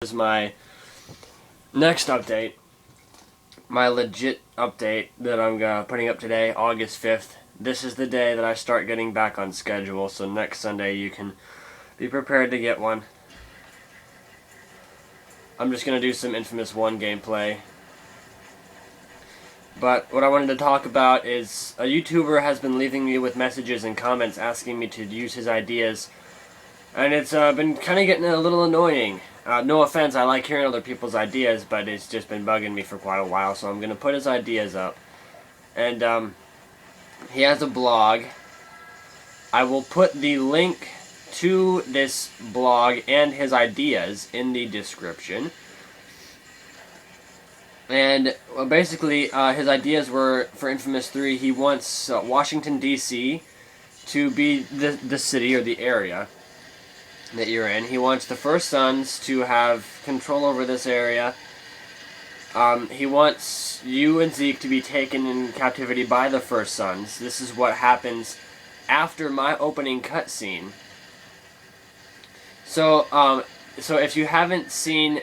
is my next update. My legit update that I'm putting up today, August 5th. This is the day that I start getting back on schedule, so next Sunday you can be prepared to get one. I'm just going to do some Infamous 1 gameplay. But what I wanted to talk about is a YouTuber has been leaving me with messages and comments asking me to use his ideas. And it's been kind of getting a little annoying. No offense, I like hearing other people's ideas, but it's just been bugging me for quite a while, so I'm going to put his ideas up. And he has a blog. I will put the link to this blog and his ideas in the description. And basically, his ideas were for Infamous 3. He wants Washington, D.C. to be the city or the area that you're in. He wants the First Sons to have control over this area. He wants you and Zeke to be taken in captivity by the First Sons. This is what happens after my opening cutscene. So if you haven't seen...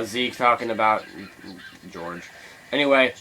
Zeke talking about George. Anyway,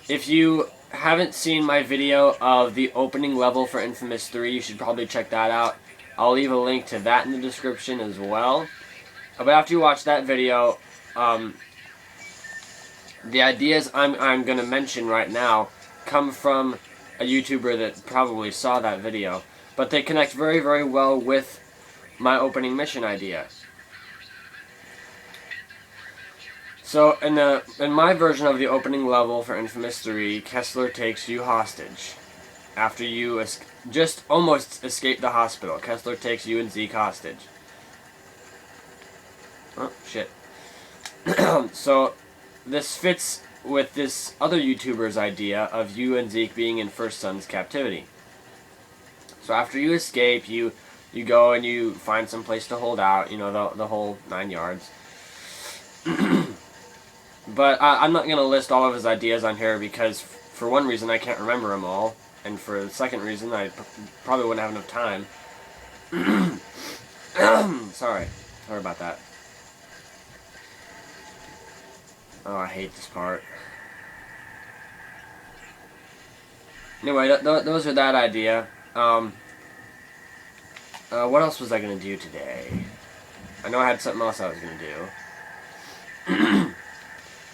if you haven't seen my video of the opening level for Infamous 3, you should probably check that out. I'll leave a link to that in the description as well. But after you watch that video, the ideas I'm going to mention right now come from a YouTuber that probably saw that video. But they connect very, very well with my opening mission idea. So, in my version of the opening level for Infamous 3, Kessler takes you hostage. After you just almost escape the hospital, Kessler takes you and Zeke hostage. Oh, shit. So, this fits with this other YouTuber's idea of you and Zeke being in First Son's captivity. So, after you escape, you go and you find some place to hold out, you know, the whole 9 yards. But I'm not going to list all of his ideas on here because, for one reason, I can't remember them all. And for the second reason, I probably wouldn't have enough time. Sorry about that. Oh, I hate this part. Anyway, those are that idea. What else was I going to do today? I know I had something else I was going to do.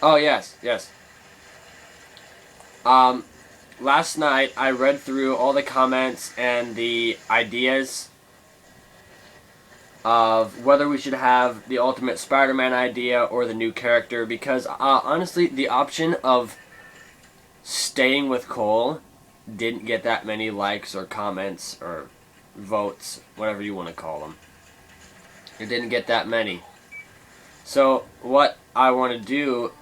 Oh, yes. Last night, I read through all the comments and the ideas of whether we should have the Ultimate Spider-Man idea or the new character, because, honestly, the option of staying with Cole didn't get that many likes or comments or votes, whatever you want to call them. It didn't get that many. So, what I want to do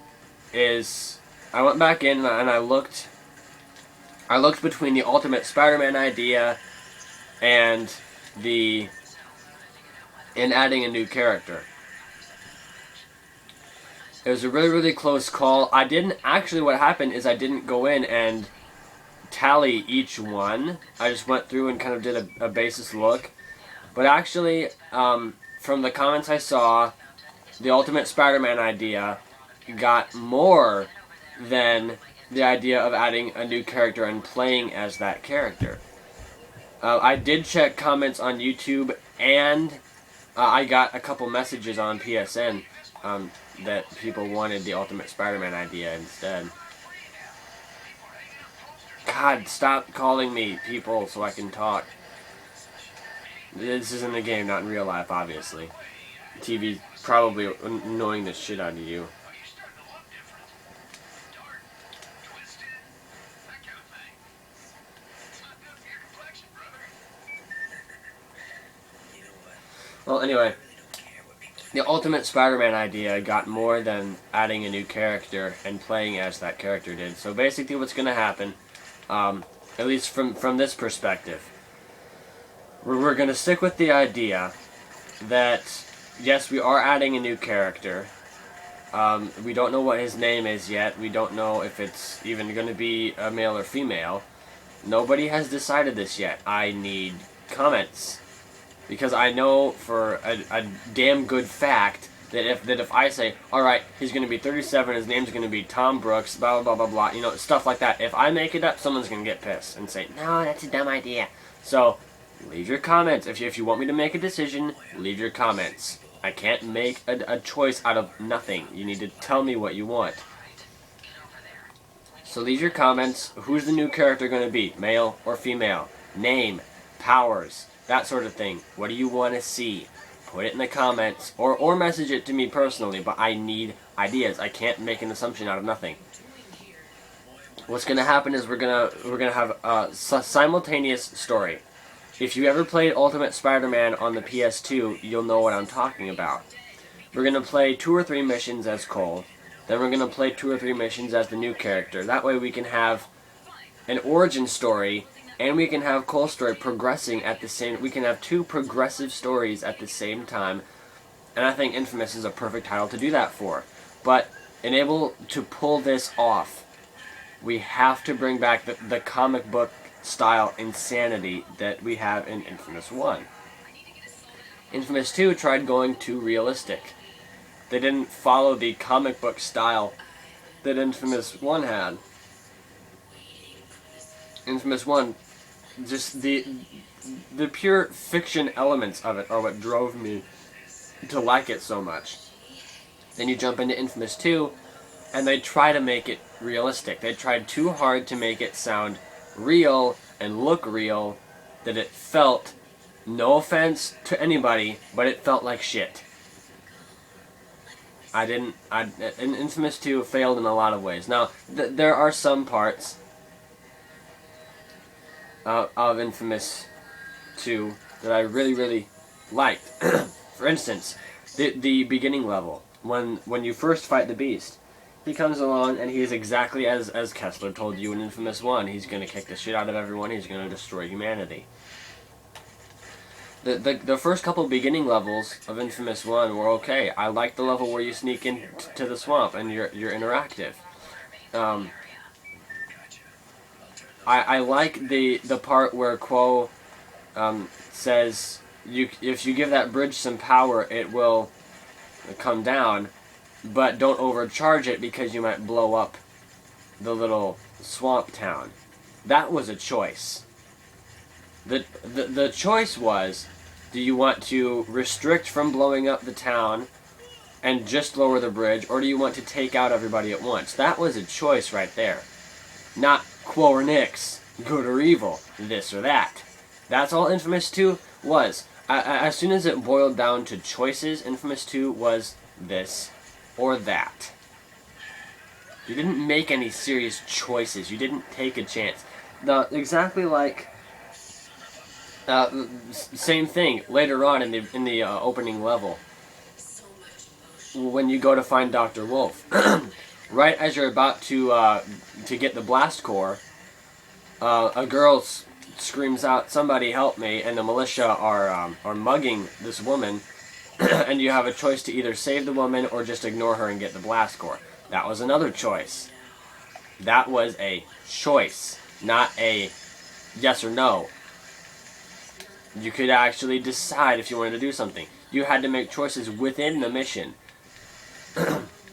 is I went back in and I looked between the Ultimate Spider-Man idea and adding a new character. It was a really, really close call. What happened is I didn't go in and tally each one. I just went through and kind of did a basis look. But actually, from the comments I saw, the Ultimate Spider-Man idea got more than the idea of adding a new character and playing as that character. I did check comments on YouTube, and I got a couple messages on PSN that people wanted the Ultimate Spider-Man idea instead. God, stop calling me, people, so I can talk. This is in the game, not in real life, obviously. TV's probably annoying the shit out of you. Well, anyway, the Ultimate Spider-Man idea got more than adding a new character and playing as that character did. So basically what's going to happen, at least from this perspective, we're going to stick with the idea that, yes, we are adding a new character. We don't know what his name is yet. We don't know if it's even going to be a male or female. Nobody has decided this yet. I need comments. because I know for a damn good fact that if I say, all right, he's going to be 37, his name's going to be Tom Brooks, blah blah blah blah blah, you know, stuff like that. If I make it up, someone's going to get pissed and say, no, that's a dumb idea. So leave your comments. If you want me to make a decision, leave your comments. I can't make a choice out of nothing. You need to tell me what you want. So leave your comments. Who's the new character going to be? Male or female? Name, powers, that sort of thing. What do you want to see? Put it in the comments, or message it to me personally, but I need ideas. I can't make an assumption out of nothing. What's going to happen is we're gonna have a simultaneous story. If you ever played Ultimate Spider-Man on the PS2, you'll know what I'm talking about. We're going to play 2 or 3 missions as Cole. Then we're going to play 2 or 3 missions as the new character. That way we can have an origin story, and we can have Cole's story progressing at the same... We can have 2 progressive stories at the same time. And I think inFAMOUS is a perfect title to do that for. But, in able to pull this off, we have to bring back the comic book style insanity that we have in inFAMOUS 1. inFAMOUS 2 tried going too realistic. They didn't follow the comic book style that inFAMOUS 1 had. inFAMOUS 1, just the pure fiction elements of it are what drove me to like it so much. Then you jump into inFAMOUS 2, and they try to make it realistic. They tried too hard to make it sound real and look real, that it felt, no offense to anybody, but it felt like shit. inFAMOUS 2 failed in a lot of ways. Now, there are some parts of inFAMOUS 2 that I really, really liked. For instance, the beginning level, when you first fight the Beast, he comes along and he is exactly as Kessler told you in inFAMOUS 1. He's going to kick the shit out of everyone. He's going to destroy humanity. The first couple beginning levels of inFAMOUS 1 were okay. I liked the level where you sneak into the swamp and you're interactive. I like the part where Quo says if you give that bridge some power, it will come down, but don't overcharge it because you might blow up the little swamp town. That was a choice. The choice was, do you want to restrict from blowing up the town and just lower the bridge, or do you want to take out everybody at once? That was a choice right there. Not Quo or Nix, good or evil, this or that. That's all inFAMOUS 2 was. As soon as it boiled down to choices, inFAMOUS 2 was this or that. You didn't make any serious choices. You didn't take a chance. Exactly like same thing later on in the opening level. When you go to find Dr. Wolf, right as you're about to get the blast core, a girl screams out, "Somebody help me!" and the militia are mugging this woman, and you have a choice to either save the woman or just ignore her and get the blast core. That was another choice. That was a choice, not a yes or no. You could actually decide if you wanted to do something. You had to make choices within the mission.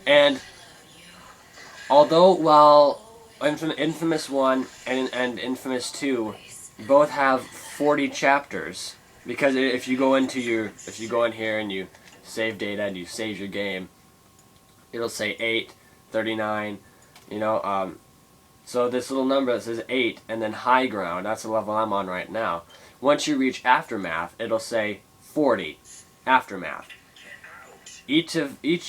And although while inFAMOUS 1 and inFAMOUS 2 both have 40 chapters, because if you go in here and you save data and you save your game, it'll say 8, 39, you know, so this little number that says 8 and then high ground, that's the level I'm on right now. Once you reach Aftermath, it'll say 40, Aftermath. Each of the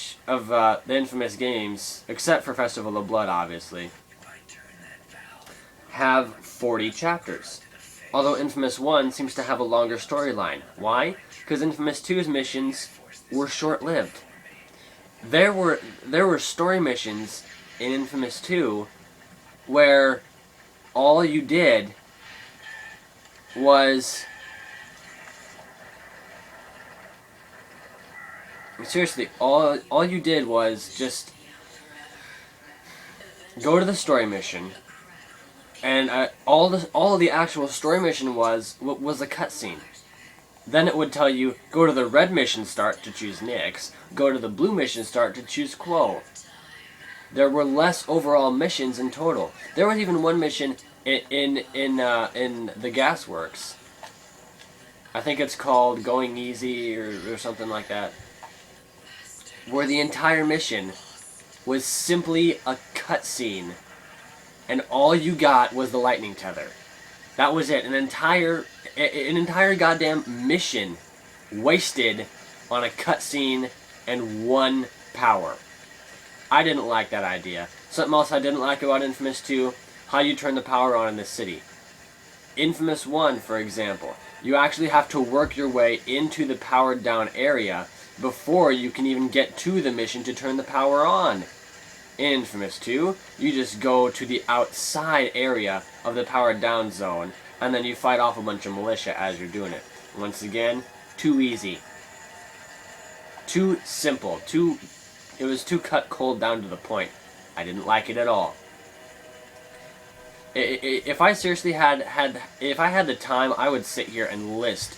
inFAMOUS games, except for Festival of Blood, obviously, have 40 chapters. Although inFAMOUS 1 seems to have a longer storyline. Why? Because inFAMOUS 2's missions were short-lived. There were story missions in inFAMOUS 2 where all you did was... Seriously, all you did was just go to the story mission, and all of the actual story mission was a cutscene. Then it would tell you, go to the red mission start to choose Nyx, go to the blue mission start to choose Quo. There were less overall missions in total. There was even one mission in the Gasworks. I think it's called Going Easy or something like that, where the entire mission was simply a cutscene, and all you got was the lightning tether. That was it. An entire goddamn mission wasted on a cutscene and one power. I didn't like that idea. Something else I didn't like about Infamous 2, how you turn the power on in this city. Infamous 1, for example, you actually have to work your way into the powered down area before you can even get to the mission to turn the power on. In Infamous 2, you just go to the outside area of the powered down zone, and then you fight off a bunch of militia as you're doing it. Once again, too easy. Too simple. It was too cut cold down to the point. I didn't like it at all. If I seriously if I had the time, I would sit here and list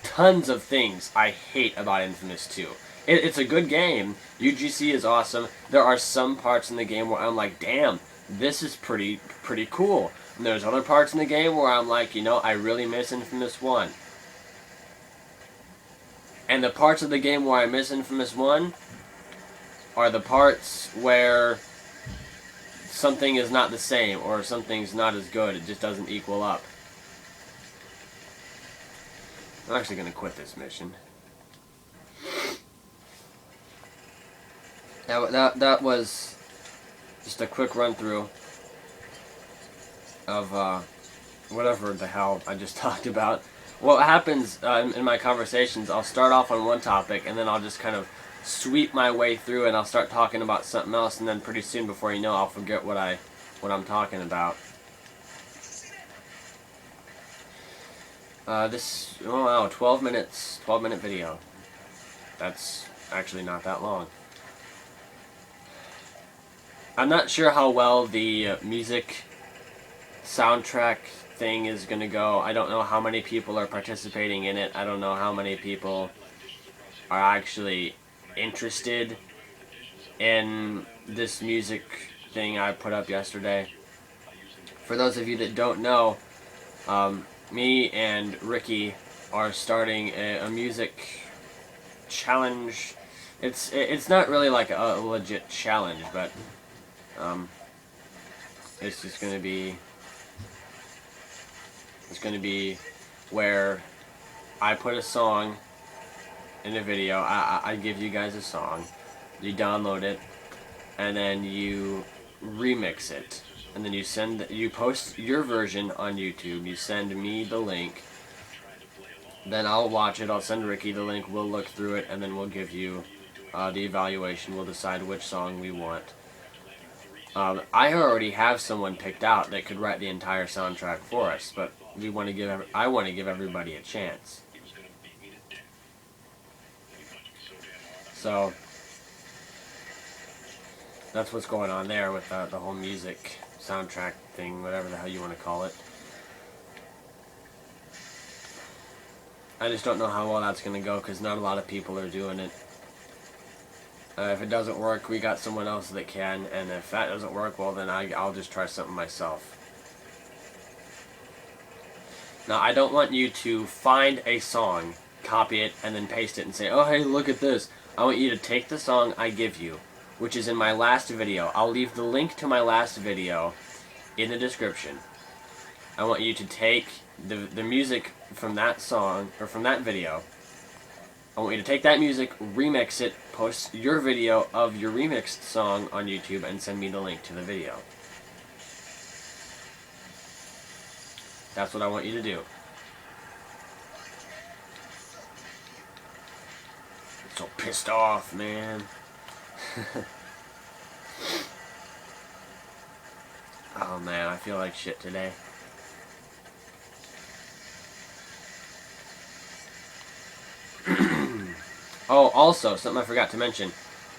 tons of things I hate about Infamous 2. It's a good game. UGC is awesome. There are some parts in the game where I'm like, damn, this is pretty cool. And there's other parts in the game where I'm like, you know, I really miss Infamous 1. And the parts of the game where I miss Infamous 1 are the parts where something is not the same or something's not as good. It just doesn't equal up. I'm actually going to quit this mission. That was just a quick run through of whatever the hell I just talked about. What happens in my conversations, I'll start off on one topic and then I'll just kind of sweep my way through and I'll start talking about something else, and then pretty soon, before you know, I'll forget what I'm talking about. Oh wow, 12 minute video. That's actually not that long. I'm not sure how well the music soundtrack thing is going to go. I don't know how many people are participating in it. I don't know how many people are actually interested in this music thing I put up yesterday. For those of you that don't know, me and Ricky are starting a music challenge. It's not really like a legit challenge, but it's just gonna be where I put a song in a video. I give you guys a song, you download it, and then you remix it, and then you post your version on YouTube. You send me the link, then I'll watch it. I'll send Ricky the link. We'll look through it, and then we'll give you the evaluation. We'll decide which song we want. I already have someone picked out that could write the entire soundtrack for us, but I want to give everybody a chance. So that's what's going on there with the whole music soundtrack thing, whatever the hell you want to call it. I just don't know how well that's going to go, because not a lot of people are doing it. If it doesn't work, we got someone else that can, and if that doesn't work, well then I'll just try something myself. Now, I don't want you to find a song, copy it, and then paste it and say, oh hey, look at this. I want you to take the song I give you, which is in my last video. I'll leave the link to my last video in the description. I want you to take the music from that song, or from that video. I want you to take that music, remix it, post your video of your remixed song on YouTube, and send me the link to the video. That's what I want you to do. I'm so pissed off, man. Oh man, I feel like shit today. Oh, also, something I forgot to mention.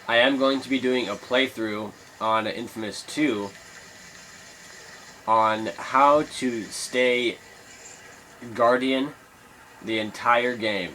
I am going to be doing a playthrough on Infamous 2 on how to stay Guardian the entire game.